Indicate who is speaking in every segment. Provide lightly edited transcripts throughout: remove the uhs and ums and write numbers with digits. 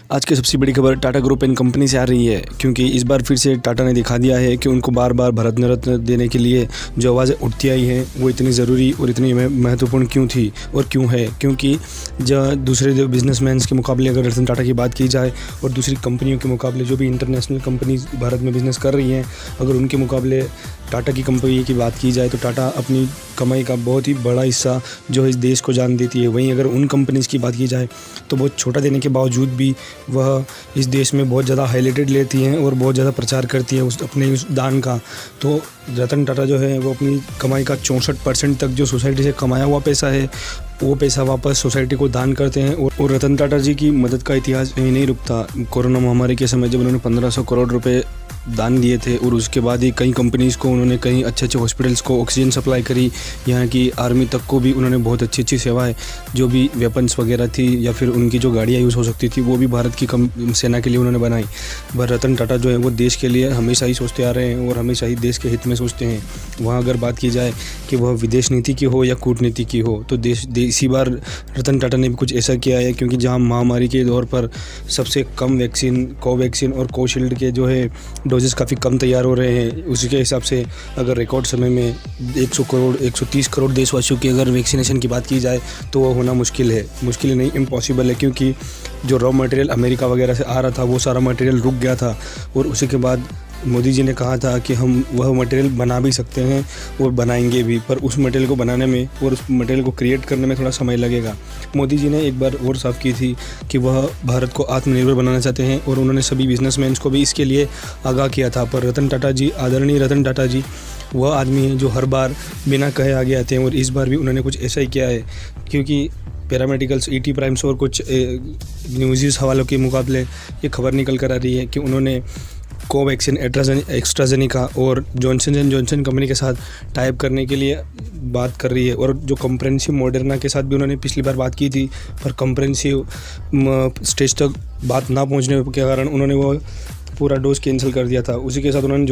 Speaker 1: आज की सबसे बड़ी खबर टाटा ग्रुप एंड कंपनी से आ रही है, क्योंकि इस बार फिर से टाटा ने दिखा दिया है कि उनको बार बार भारत रत्न देने के लिए जो आवाज़ें उठती आई हैं वो इतनी ज़रूरी और इतनी महत्वपूर्ण क्यों थी और क्यों है। क्योंकि जब दूसरे जो बिजनेसमैन के मुकाबले अगर रतन टाटा की बात की जाए और दूसरी कंपनियों के मुकाबले जो भी इंटरनेशनल कंपनी भारत में बिज़नेस कर रही हैं, अगर उनके मुकाबले टाटा की कंपनी की बात की जाए तो टाटा अपनी कमाई का बहुत ही बड़ा हिस्सा जो है इस देश को जान देती है। वहीं अगर उन कंपनीज़ की बात की जाए तो बहुत छोटा देने के बावजूद भी वह इस देश में बहुत ज़्यादा हाईलाइटेड लेती हैं और बहुत ज़्यादा प्रचार करती हैं अपने उस दान का। तो रतन टाटा जो है वो अपनी कमाई का 64% तक जो सोसाइटी से कमाया हुआ पैसा है वो पैसा वापस सोसाइटी को दान करते हैं। और रतन टाटा जी की मदद का इतिहास यहीं नहीं रुकता। कोरोना महामारी के समय जब उन्होंने 1500 करोड़ रुपए दान दिए थे और उसके बाद ही कई कंपनीज़ को उन्होंने कई अच्छे हॉस्पिटल्स को ऑक्सीजन सप्लाई करी, यहाँ की आर्मी तक को भी उन्होंने बहुत अच्छी सेवाएं, जो भी वेपन्स वगैरह थी या फिर उनकी जो गाड़ियाँ यूज़ हो सकती थी वो भी भारत की सेना के लिए उन्होंने बनाई। पर रतन टाटा जो है वो देश के लिए हमेशा ही सोचते आ रहे हैं और हमेशा ही देश के हित में सोचते हैं। वहाँ अगर बात की जाए कि वह विदेश नीति की हो या कूटनीति की हो तो इसी बार रतन टाटा ने भी कुछ ऐसा किया है। क्योंकि जहाँ महामारी के दौर पर सबसे कम वैक्सीन कोवैक्सीन और कोशील्ड के जो है डोजेस काफ़ी कम तैयार हो रहे हैं, उसी के हिसाब से अगर रिकॉर्ड समय में 100 करोड़ 130 करोड़ देशवासियों की अगर वैक्सीनेशन की बात की जाए तो वो होना मुश्किल नहीं, इम्पॉसिबल है। क्योंकि जो रॉ मटेरियल अमेरिका वगैरह से आ रहा था वो सारा मटेरियल रुक गया था और उसी के बाद मोदी जी ने कहा था कि हम वह मटेरियल बना भी सकते हैं और बनाएंगे भी, पर उस मटेरियल को बनाने में और उस मटेरियल को क्रिएट करने में थोड़ा समय लगेगा। मोदी जी ने एक बार और साफ की थी कि वह भारत को आत्मनिर्भर बनाना चाहते हैं और उन्होंने सभी बिजनेसमैन को भी इसके लिए आगाह किया था। पर रतन टाटा जी, आदरणीय रतन टाटा जी, वह आदमी हैं जो हर बार बिना कहे आगे आते हैं और इस बार भी उन्होंने कुछ ऐसा ही किया है। क्योंकि पैरामेडिकल्स, ET प्राइम्स और कुछ न्यूज़ हवालों के मुकाबले ये खबर निकल कर आ रही है कि उन्होंने कोवैक्सीन, एस्ट्राजेनेका और जॉनसन एंड जॉनसन कंपनी के साथ टाइप करने के लिए बात कर रही है। और जो कंप्रेहेंसिव मॉडर्ना के साथ भी उन्होंने पिछली बार बात की थी, पर कंप्रेहेंसिव स्टेज तक बात ना पहुंचने के कारण उन्होंने वो पूरा डोज कैंसिल कर दिया था। उसी के साथ उन्होंने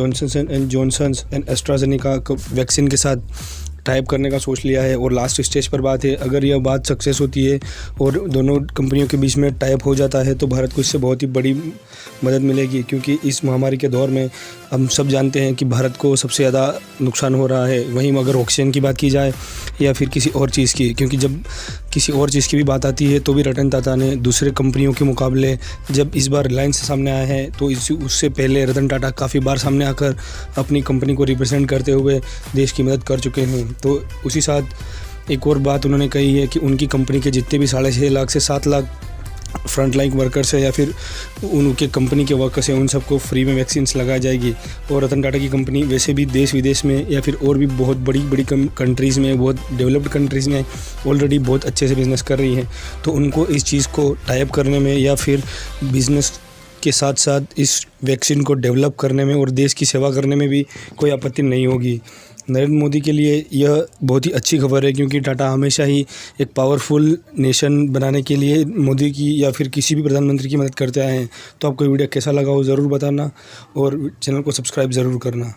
Speaker 1: जॉनसन एंड एस्ट्राजेनेका वैक्सीन के साथ टाइप करने का सोच लिया है और लास्ट स्टेज पर बात है। अगर यह बात सक्सेस होती है और दोनों कंपनियों के बीच में टाइप हो जाता है तो भारत को इससे बहुत ही बड़ी मदद मिलेगी। क्योंकि इस महामारी के दौर में हम सब जानते हैं कि भारत को सबसे ज़्यादा नुकसान हो रहा है। वहीं अगर ऑक्सीजन की बात की जाए या फिर किसी और चीज़ की, क्योंकि जब किसी और चीज़ की भी बात आती है तो भी रतन टाटा ने दूसरे कंपनियों के मुकाबले जब इस बार रिलायंस सामने आया है तो उससे पहले रतन टाटा काफ़ी बार सामने आकर अपनी कंपनी को रिप्रेजेंट करते हुए देश की मदद कर चुके हैं। तो उसी साथ एक और बात उन्होंने कही है कि उनकी कंपनी के जितने भी 6.5 लाख से 7 लाख फ्रंट लाइन वर्कर्स है या फिर उनके कंपनी के वर्कर्स हैं, उन सबको फ्री में वैक्सीन्स लगाई जाएगी। और रतन टाटा की कंपनी वैसे भी देश विदेश में या फिर और भी बहुत बड़ी कंट्रीज़ में, बहुत डेवलप्ड कंट्रीज़ में ऑलरेडी बहुत अच्छे से बिज़नेस कर रही हैं। तो उनको इस चीज़ को टाइप करने में या फिर बिज़नेस के साथ साथ इस वैक्सीन को डेवलप करने में और देश की सेवा करने में भी कोई आपत्ति नहीं होगी। नरेंद्र मोदी के लिए यह बहुत ही अच्छी खबर है, क्योंकि टाटा हमेशा ही एक पावरफुल नेशन बनाने के लिए मोदी की या फिर किसी भी प्रधानमंत्री की मदद करते आए हैं। तो आपको वीडियो कैसा लगा वो ज़रूर बताना और चैनल को सब्सक्राइब ज़रूर करना।